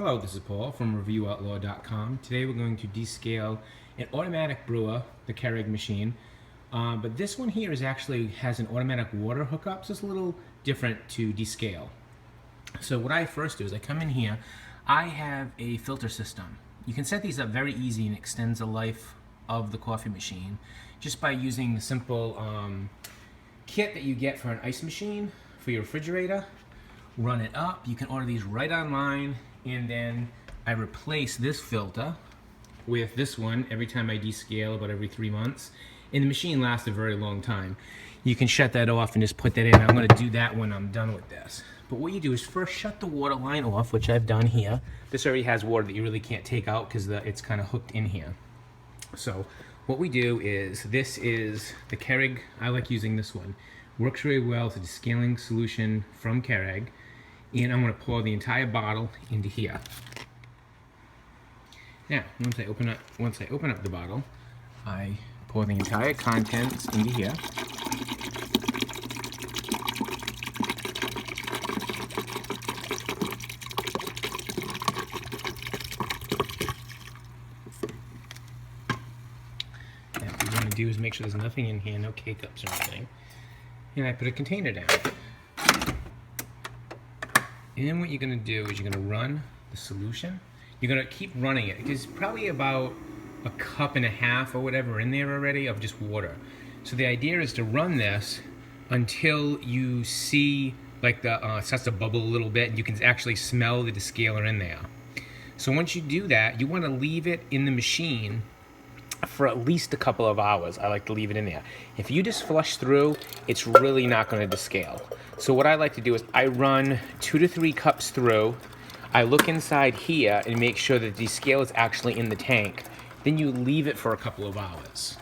Hello, this is Paul from ReviewOutlaw.com. Today we're going to descale an automatic brewer, the Keurig machine. But this one here has an automatic water hookup, so it's a little different to descale. So what I first do is I come in here. I have a filter system. You can set these up very easy and extends the life of the coffee machine just by using the simple kit that you get for an ice machine for your refrigerator. Run it up. You can order these right online, and then I replace this filter with this one every time I descale, about every 3 months. And the machine lasts a very long time. You can shut that off and just put that in. I'm going to do that when I'm done with this. But what you do is first shut the water line off, which I've done here. This already has water that you really can't take out because it's kind of hooked in here. So what we do is, this is the Keurig. I like using this one. Works very well. It's a descaling solution from Keurig. And I'm going to pour the entire bottle into here. Now, once I open up the bottle, I pour the entire contents into here. Now, what you want to do is make sure there's nothing in here, no K-cups or anything. And I put a container down. And then what you're going to do is you're going to run the solution. You're going to keep running it. There's probably about a cup and a half or whatever in there already of just water. So the idea is to run this until you see like the starts to bubble a little bit and you can actually smell the descaler in there. So once you do that, you want to leave it in the machine for at least a couple of hours. I like to leave it in there. If you just flush through, it's really not going to descale. So what I like to do is I run 2 to 3 cups through. I look inside here and make sure that the descale is actually in the tank. Then you leave it for a couple of hours.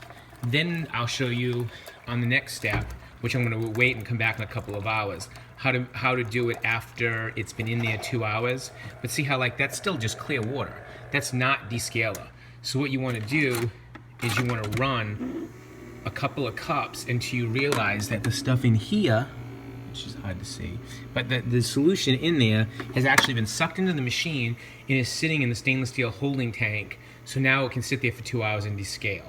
Then I'll show you on the next step, which I'm going to wait and come back in a couple of hours, how to do it after it's been in there 2 hours. But see how that's still just clear water. That's not descaler. So what you want to do is you want to run a couple of cups until you realize that the stuff in here, which is hard to see, but the solution in there has actually been sucked into the machine and is sitting in the stainless steel holding tank. So now it can sit there for 2 hours and descale.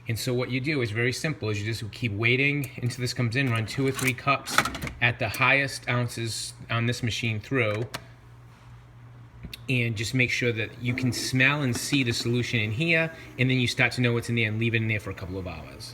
And so what you do is very simple, is you just keep waiting until this comes in, run 2 or 3 cups at the highest ounces on this machine through, and just make sure that you can smell and see the solution in here, and then you start to know what's in there and leave it in there for a couple of hours.